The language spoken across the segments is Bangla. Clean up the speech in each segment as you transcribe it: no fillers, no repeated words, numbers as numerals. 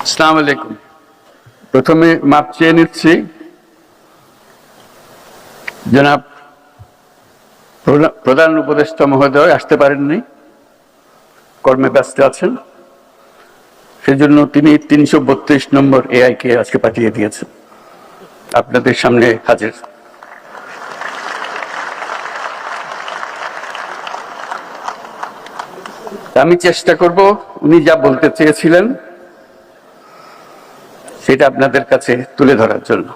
আসসালামু আলাইকুম। প্রথমে মাপ চেয়ে নিচ্ছি, জনাব প্রধান উপদেষ্টা মহোদয় আসতে পারেননি, কর্মে ব্যস্ত আছেন। সেজন্য তিনি 332 নম্বর এআই কে আজকে পাঠিয়ে দিয়েছেন, আপনাদের সামনে হাজির। আমি চেষ্টা করব উনি যা বলতে চেয়েছিলেন সেটা আপনাদের কাছে তুলে ধরার জন্য।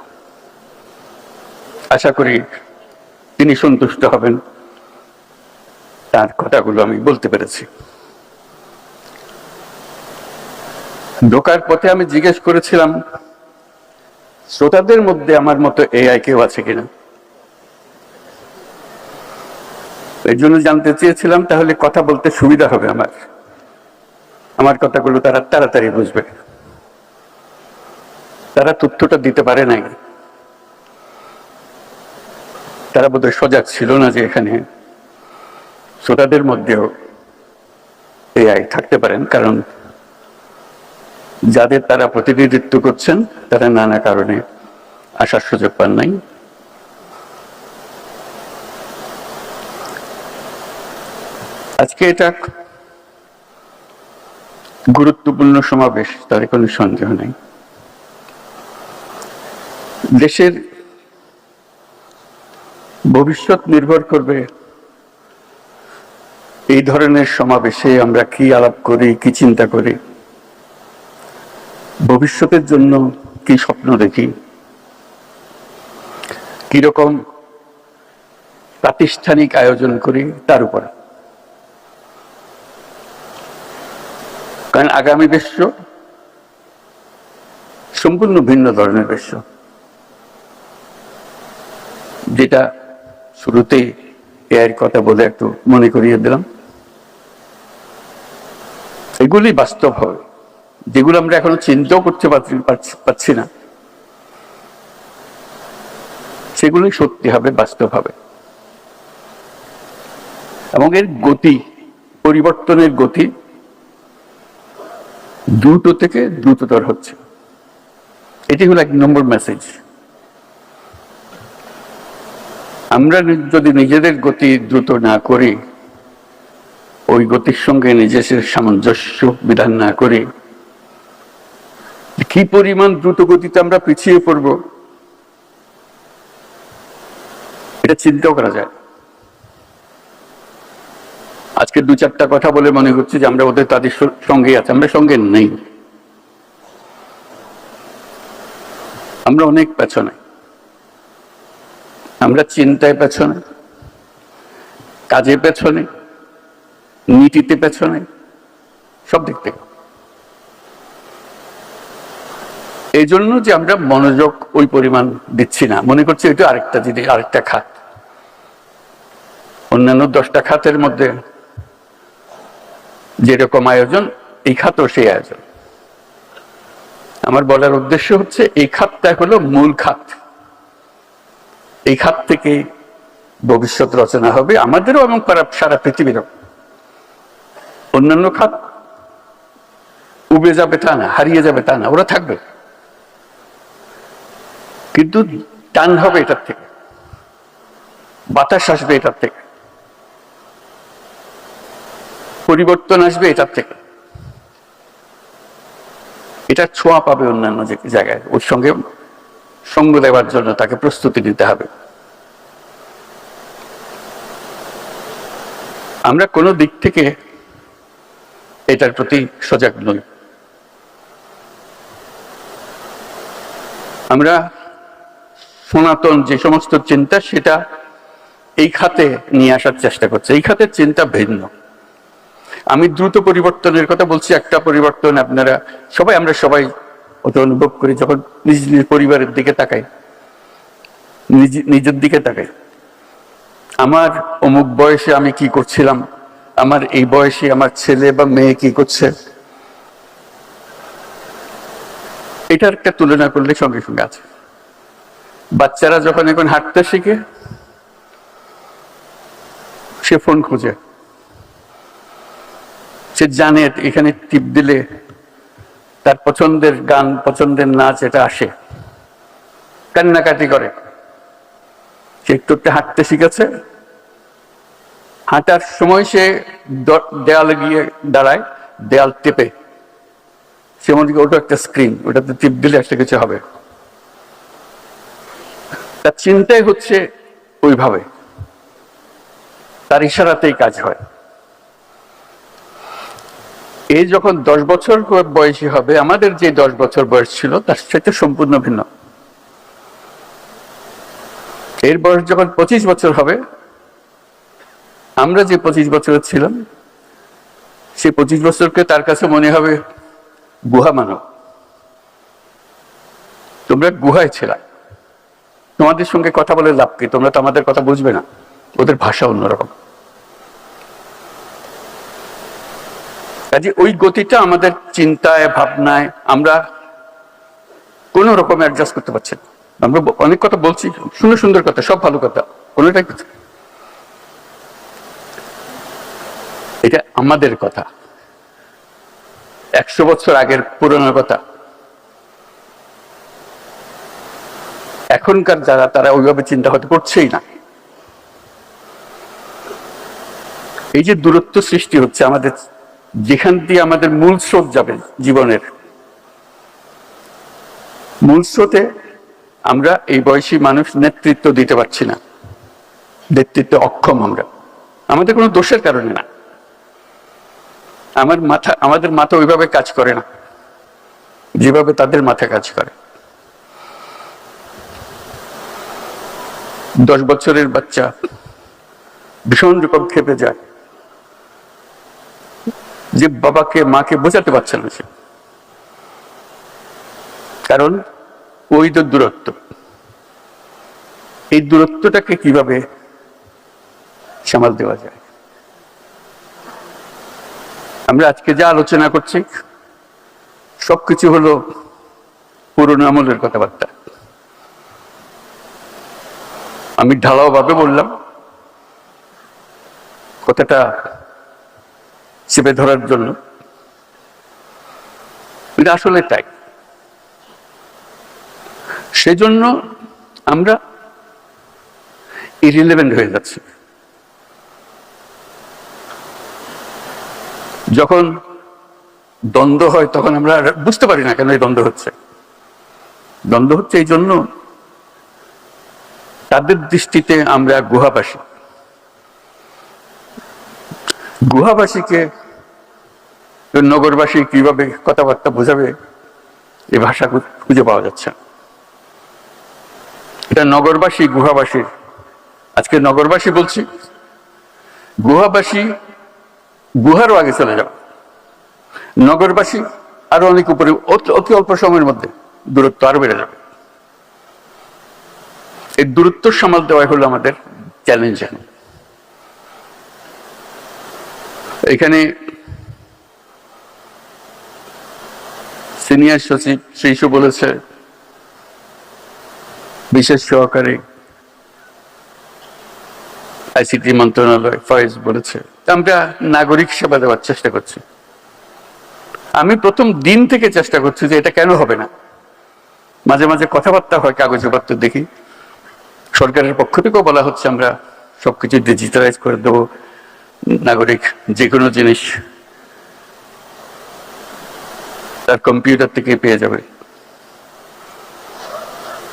আশা করি তিনি সন্তুষ্ট হবেন, তার কথাগুলো আমি বলতে পেরেছি। ঢোকার পথে আমি জিজ্ঞেস করেছিলাম শ্রোতাদের মধ্যে আমার মতো এআই কেউ আছে কিনা। এই জন্য জানতে চেয়েছিলাম তাহলে কথা বলতে সুবিধা হবে, আমার কথাগুলো তারা তাড়াতাড়ি বুঝবে। তারা তথ্যটা দিতে পারে নাই, তারা বোধহয় সজাগ ছিল না যে এখানে শ্রোতাদের মধ্যেও এআই থাকতে পারেন, কারণ যাদের তারা প্রতিনিধিত্ব করছেন তারা নানা কারণে আসার সুযোগ পান নাই। আজকে এটা গুরুত্বপূর্ণ সমাবেশ, তার কোনো সন্দেহ নেই। দেশের ভবিষ্যৎ নির্ভর করবে এই ধরনের সমাবেশে আমরা কি আলাপ করি, কি চিন্তা করি, ভবিষ্যতের জন্য কি স্বপ্ন দেখি, কিরকম প্রাতিষ্ঠানিক আয়োজন করি তার উপর। কারণ আগামী বিশ্ব সম্পূর্ণ ভিন্ন ধরনের বিশ্ব, যেটা শুরুতেই এর কথা বলে একটু মনে করিয়ে দিলাম। এগুলি বাস্তব হবে, যেগুলো আমরা এখনো চিন্তাও করতে পারছি না, সেগুলি সত্যি হবে, বাস্তব হবে। এবং এর গতি, পরিবর্তনের গতি দ্রুত থেকে দ্রুততর হচ্ছে। এটি হলো 1 নম্বর মেসেজ। আমরা যদি নিজেদের গতি দ্রুত না করি, ওই গতির সঙ্গে নিজেদের সামঞ্জস্য বিধান না করি, কি পরিমাণ দ্রুত গতিতে আমরা পিছিয়ে পড়ব এটা চিন্তাও করা যায়। আজকে 2-4টা কথা বলে মনে হচ্ছে যে আমরা তাদের সঙ্গে আছি, আমরা সঙ্গে নেই, আমরা অনেক পেছনে। আমরা চিন্তায় পেছনে, কাজে পেছনে, নীতিতে পেছনে, সব দিক থেকে। এই জন্য যে আমরা মনোযোগ ওই পরিমাণ দিচ্ছি না, মনে করছি এটা আরেকটা জিনিস, আরেকটা খাত। অন্যান্য 10টা খাতের মধ্যে যেরকম আয়োজন, এই খাতও সেই আয়োজন। আমার বলার উদ্দেশ্য হচ্ছে এই খাতটা হলো মূল খাত। এই খাত থেকে ভবিষ্যৎ রচনা হবে আমাদেরও এবং সারা পৃথিবীরও। অন্যান্য খাত উবে যাবে তা না, হারিয়ে যাবে তা না, ওরা থাকবে, কিন্তু টান হবে এটার থেকে, বাতাস আসবে এটার থেকে, পরিবর্তন আসবে এটার থেকে, এটার ছোঁয়া পাবে অন্যান্য জায়গায়। ওর সঙ্গে সঙ্গ দেওয়ার জন্য তাকে প্রস্তুতি নিতে হবে। আমরা কোনো দিক থেকে এটার প্রতি সজাগ নই। আমরা সনাতন যে সমস্ত চিন্তা, সেটা এই খাতে নিয়ে আসার চেষ্টা করছি। এই খাতের চিন্তা ভিন্ন। আমি দ্রুত পরিবর্তনের কথা বলছি, একটা পরিবর্তন আপনারা আমরা সবাই ওটা অনুভব করি যখন নিজ নিজ পরিবারের দিকে তাকাই, নিজের দিকে তাকাই। আমার অমুক বয়সে আমি কি করছিলাম, আমার এই বয়সে আমার ছেলে বা মেয়ে কি করছে, এটার একটা তুলনা করলে সঙ্গে সঙ্গে আছে। বাচ্চারা যখন এখন হাঁটতে শিখে, সে ফোন খুঁজে, সে জানে এখানে টিপ দিলে তার পছন্দের গান, পছন্দের নাচ এটা আসে, কান্নাকাটি করে। সে একটু একটু হাঁটতে শিখেছে, হাঁটার সময় সে দেয়ালে গিয়ে দাঁড়ায়, দেয়াল টেপে, সে মনে করি ওটা একটা স্ক্রিন, ওটাতে টিপ দিলে একটা কিছু হবে। তার চিন্তাই হচ্ছে ওইভাবে, তার ইশারাতেই কাজ হয়। এই যখন 10 বছর বয়সী হবে, আমাদের যে 10 বছর বয়স ছিল তার সাথে সম্পূর্ণ ভিন্ন। এর বয়স যখন 25 বছর হবে, আমরা যে 25 বছরের ছিলাম, সেই 25 বছরকে তার কাছে মনে হবে গুহা মানব। তোমরা গুহায় ছিলা, তোমাদের সঙ্গে কথা বলে লাভ কি? তোমরা তো আমাদের কথা বুঝবে না, ওদের ভাষা অন্যরকম। কাজে ওই গতিটা আমাদের চিন্তায়, ভাবনায় আমরা কোন রকম অ্যাডজাস্ট করতে পারছি না। আমরা অনেক কথা বলছি, সুন্দর সুন্দর কথা, সব ভালো কথা, কোনটাই এটা আমাদের কথা, 100 বছর আগের পুরনো কথা। এখনকার যারা, তারা ওইভাবে চিন্তা হতে করছেই না। এই যে দূরত্ব সৃষ্টি হচ্ছে আমাদের, যেখান দিয়ে আমাদের মূল স্রোত যাবে জীবনের, মূল স্রোতে আমরা এই বয়সী মানুষ নেতৃত্ব দিতে পারছি না, নেতৃত্বে অক্ষম আমরা। আমাদের কোনো দোষের কারণে না, আমাদের মাথা ওইভাবে কাজ করে না যেভাবে তাদের মাথা কাজ করে। 10 বছরের বাচ্চা ভীষণ রকম খেপে যায় যে বাবাকে, মাকে বোঝাতে পারছে না সে, কারণ ওই তো দূরত্ব। এই দূরত্বটাকে কিভাবে সামাল দেওয়া যায়? আমরা আজকে যা আলোচনা করছি সবকিছু হলো পুরনো আমলের কথাবার্তা। আমি ঢালাও ভাবে বললাম কথাটা চেপে ধরার জন্য, এটা আসলে তাই। সেজন্য আমরা ইরিলেভেন্ট হয়ে যাচ্ছি। যখন দ্বন্দ্ব হয় তখন আমরা বুঝতে পারি না কেন এই দ্বন্দ্ব হচ্ছে। দ্বন্দ্ব হচ্ছে এই জন্য, তাদের দৃষ্টিতে আমরা গুহাবাসী। গুহাবাসীকে নগরবাসী কিভাবে কথাবার্তা বোঝাবে, এই ভাষা খুঁজে পাওয়া যাচ্ছে না। এটা নগরবাসী গুহাবাসীর, আজকে নগরবাসী বলছি, গুহাবাসী গুহারও আগে চলে যাবে, নগরবাসী আরো অনেক উপরে, অতি অল্প সময়ের মধ্যে দূরত্ব আরো বেড়ে যাবে। এই দূরত্ব সামাল দেওয়াই হলো আমাদের চ্যালেঞ্জ। এখানে সিনিয়র সচিব শিশু বলেছে, বিশেষ সহকারী আইসিটি মন্ত্রণালয় ফয়েজ বলেছে, আমরা নাগরিক সেবা দেওয়ার চেষ্টা করছি। আমি প্রথম দিন থেকে চেষ্টা করছি যে এটা কেন হবে না। মাঝে মাঝে কথাবার্তা হয়, কাগজে পত্র দেখি, সরকারের পক্ষ থেকেও বলা হচ্ছে আমরা সবকিছু ডিজিটালাইজ করে দেবো, নাগরিক যে কোনো জিনিস তার কম্পিউটার থেকে পেয়ে যাবে।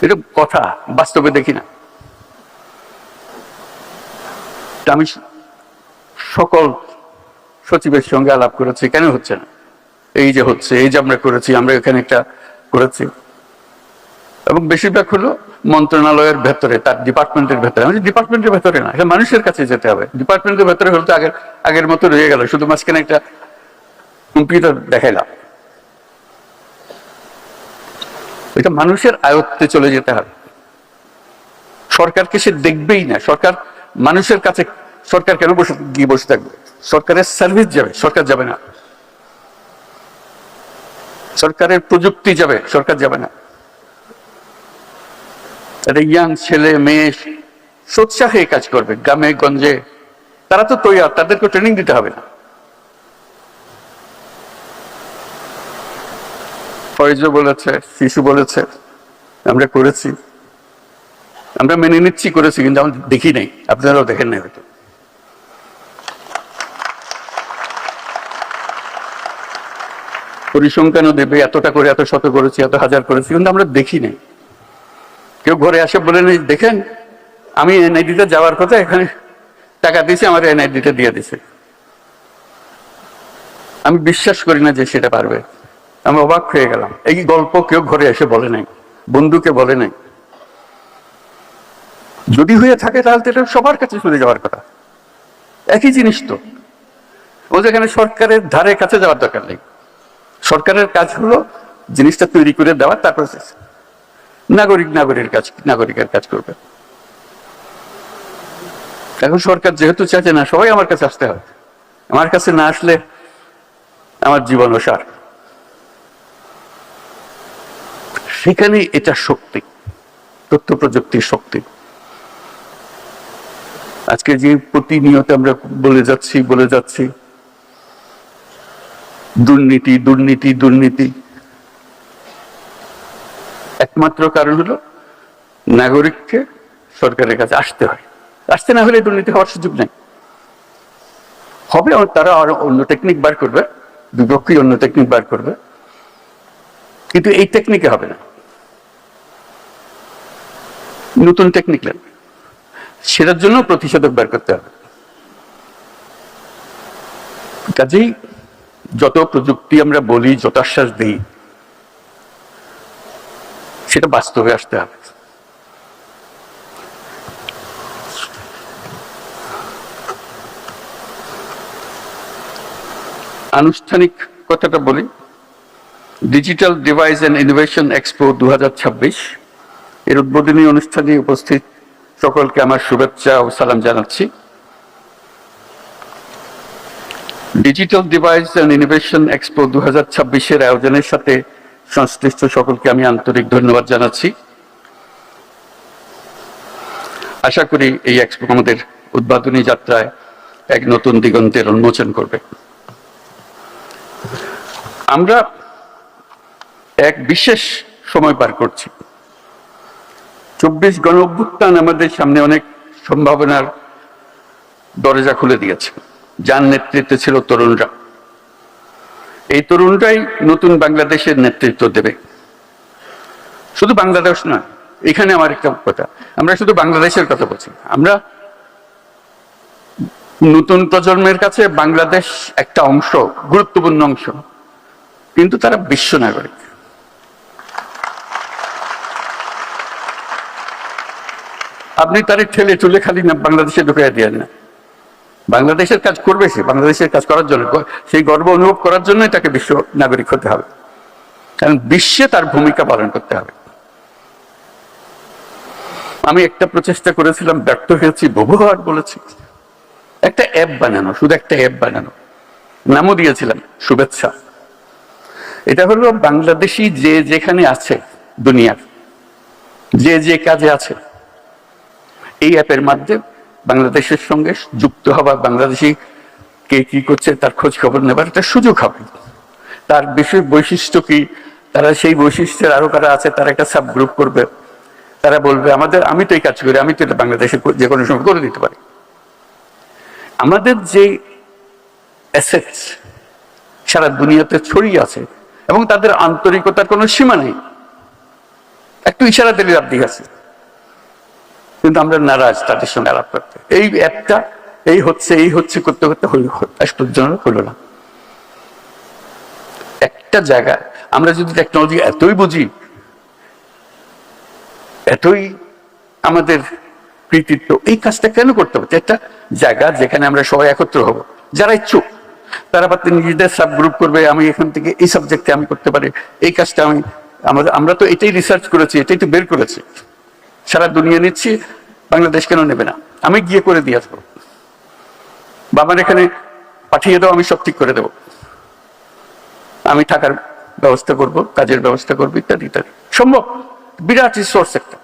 এটা কথা, বাস্তবে দেখি না। আমি সকল সচিবের সঙ্গে আলাপ করেছি, কেন হচ্ছে না? এই যে হচ্ছে, এই যে আমরা করেছি, আমরা এখানে একটা করেছি, এবং বেশিরভাগ হলো মন্ত্রণালয়ের ভেতরে, তার ডিপার্টমেন্টের ভেতরে। আমি ডিপার্টমেন্টের ভেতরে না, এটা মানুষের কাছে যেতে হবে। ডিপার্টমেন্টের ভেতরে হলে তো আগের মতো রয়ে গেল, শুধু মাঝখানে একটা কম্পিউটার দেখাইলাম। এটা মানুষের আয়ত্তে চলে যেতে হবে। সরকারকে সে দেখবেই না, সরকার মানুষের কাছে, সরকার কেন বসে থাকবে? সরকারের সার্ভিস যাবে, সরকার যাবে না। সরকারের প্রযুক্তি যাবে, সরকার যাবে না। ইয়াং ছেলে মেয়ে সোৎসাহে কাজ করবে গ্রামে গঞ্জে, তারা তো তৈরি, তাদেরকে ট্রেনিং দিতে হবে না। ফয়েজও বলেছে, শিশু বলেছে, আমরা করেছি, আমরা মেনে নিচ্ছি করেছি, কিন্তু আমরা দেখি নাই, আপনারাও দেখেন নাই হয়তো। পরিসংখ্যানও দেবে এতটা করে, এত শত করেছি, এত হাজার করেছি, কিন্তু আমরা দেখি নাই। কেউ ঘরে আসে বলে নেই, দেখেন আমি এনআইডিতে যাওয়ার কথা, এখানে টাকা দিয়েছি, আমার এনআইডিটা দিয়ে দিছে। আমি বিশ্বাস করি না যে সেটা পারবে। আমি অবাক হয়ে গেলাম। এই গল্প কেউ ঘরে এসে বলে নাই, বন্ধুকে বলে নাই। যদি হয়ে থাকে তাহলে তো এটা সবার কাছে চলে যাওয়ার কথা। একই জিনিস তো, ও যেখানে সরকারের ধারে কাছে যাওয়ার দরকার নেই। সরকারের কাজ হলো জিনিসটা তৈরি করে দেওয়া, তারপর নাগরিকের কাজ করবে। এখন সরকার যেহেতু চাইছে না সবাই আমার কাছে আসতে হবে, আমার কাছে না আসলে আমার জীবন অসার। সেখানে এটা শক্তি, তথ্য প্রযুক্তির শক্তি। আজকে যে প্রতিনিয়ত আমরা বলে যাচ্ছি দুর্নীতি দুর্নীতি দুর্নীতি, একমাত্র কারণ হলো নাগরিককে সরকারের কাছে আসতে হয়। আসতে না হলে দুর্নীতি হওয়ার সুযোগ নেই। হবে, তারা আরো অন্য টেকনিক বার করবে, বিপক্ষী অন্য টেকনিক বার করবে, কিন্তু এই টেকনিকে হবে না, নতুন টেকনিক লাগবে। সেটার জন্য প্রতিষেধক বের করতে হবে। কাজেই যত প্রযুক্তি আমরা বলি, যত আশ্বাস দিই, সেটা বাস্তবে আসতে হবে। আনুষ্ঠানিক কথাটা বলি, digital device and innovation expo 2026 এর উদ্বোধনী অনুষ্ঠানে উপস্থিত সকলকে আমার শুভেচ্ছা ও সালাম জানাচ্ছি। Digital device and innovation expo 2026 আয়োজনের সাথে সংশ্লিষ্ট সকলকে আমি আন্তরিক ধন্যবাদ জানাচ্ছি। আশা করি এই এক্সপো আমাদের উদ্বোধনী যাত্রায় এক নতুন দিগন্তের উন্মোচন করবে। আমরা এক বিশেষ সময় পার করছি। 24 গণঅভ্যুত্থান আমাদের সামনে অনেক সম্ভাবনার দরজা খুলে দিয়েছে, যার নেতৃত্বে ছিল তরুণরা। এই তরুণরাই নতুন বাংলাদেশের নেতৃত্ব দেবে। শুধু বাংলাদেশ নয়, এখানে আমার একটা কথা, আমরা শুধু বাংলাদেশের কথা বলছি। আমরা নতুন প্রজন্মের কাছে বাংলাদেশ একটা অংশ, গুরুত্বপূর্ণ অংশ, কিন্তু তারা বিশ্ব নাগরিক। আপনি তারে ঠেলে চলে খালি না বাংলাদেশে ঢুকিয়ে দেন না। বাংলাদেশের কাজ করবে সে, বাংলাদেশের কাজ করার জন্য, সেই গর্ব অনুভব করার জন্যই তাকে বিশ্ব নাগরিক হতে হবে, কারণ বিশ্বে তার ভূমিকা পালন করতে হবে। আমি একটা প্রচেষ্টা করেছিলাম, ব্যর্থ হয়েছি, বহুবার বলেছি, একটা অ্যাপ বানানো, শুধু একটা অ্যাপ বানানো, নামও দিয়েছিলাম শুভেচ্ছা। এটা হলো বাংলাদেশি যে যেখানে আছে দুনিয়ার, যে যে কাজে আছে, এই অ্যাপের মাধ্যমে বাংলাদেশের সঙ্গে যুক্ত হওয়া, বাংলাদেশি কে কি করছে তার খোঁজ খবর নেবার একটা সুযোগ হবে। তার বিশেষ বৈশিষ্ট্য কি, তারা সেই বৈশিষ্ট্যের আরো কারা আছে তারা একটা সাব গ্রুপ করবে, তারা বলবে আমি তো এই কাজ করি, আমি তো এটা বাংলাদেশে যে কোনো সময় করে দিতে পারি। আমাদের যে অ্যাসেটস সারা দুনিয়াতে ছড়িয়ে আছে এবং তাদের আন্তরিকতার কোনো সীমা নেই, একটু ইশারা দিলে আপনি আছে, কিন্তু আমরা নারাজ তাদের সঙ্গে আলাপ করতে। এই অ্যাপটা এই হচ্ছে করতে করতে হলো না। একটা জায়গায় আমরা যদি টেকনোলজি এতই বুঝি, এতই আমাদের কৃতিত্ব, এই কাজটা কেন করতে হবে? একটা জায়গা যেখানে আমরা সবাই একত্র হব, যারা ইচ্ছুক তারা পারতে নিজেদের সাব গ্রুপ করবে, আমি এখান থেকে এই সাবজেক্টে আমি করতে পারি, এই কাজটা আমরা তো এটাই রিসার্চ করেছি, এটাই তো বের করেছি, সারা দুনিয়া নিচ্ছি, বাংলাদেশ কেন নেবে না? আমি গিয়ে করে দিয়ে আসবো, বাবার এখানে পাঠিয়ে দাও, আমি সব ঠিক করে দেবো, আমি থাকার ব্যবস্থা করব, কাজের ব্যবস্থা করবো, ইত্যাদি ইত্যাদি। সম্ভব, বিরাট রিসোর্স একটা।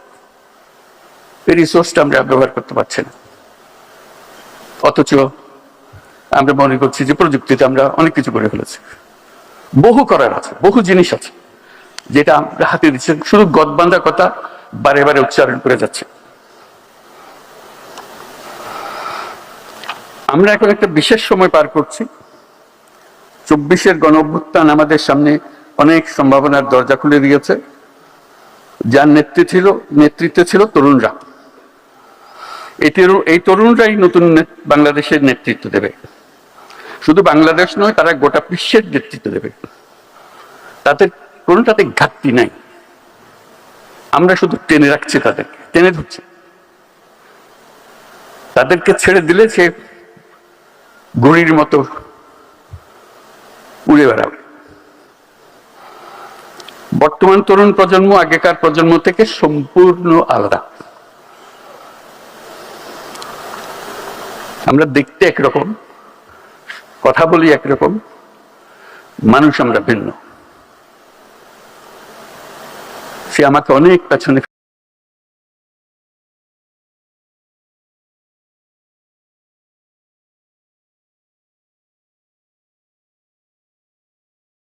এই রিসোর্সটা আমরা ব্যবহার করতে পারছি না, অথচ আমরা মনে করছি যে প্রযুক্তিতে আমরা অনেক কিছু করে ফেলেছি। বহু করার আছে, বহু জিনিস আছে, যেটা আমরা হাতে দিচ্ছে, শুধু গদবান্ধা কথা বারে বারে উচ্চারণ করে যাচ্ছে। আমরা এখন একটা বিশেষ সময় পার করছি। 24-এর গণঅভ্যুত্থান আমাদের সামনে অনেক সম্ভাবনার দরজা খুলে দিয়েছে, যার নেতৃত্বে ছিল তরুণরা। এই তরুণরাই নতুন বাংলাদেশের নেতৃত্ব দেবে। শুধু বাংলাদেশ নয়, তারা গোটা বিশ্বের নেতৃত্ব দেবে। তাদের কোনটাতে ঘাটতি নাই। আমরা শুধু টেনে রাখছি, তাদেরকে টেনে ধরছি। তাদেরকে ছেড়ে দিলে সে ঘুড়ির মতো উড়ে বেড়াবে। বর্তমান তরুণ প্রজন্ম আগেকার প্রজন্ম থেকে সম্পূর্ণ আলাদা। আমরা দেখতে একরকম, কথা বলি একরকম, মানুষ আমরা ভিন্ন। সে আমাকে অনেক পেছনে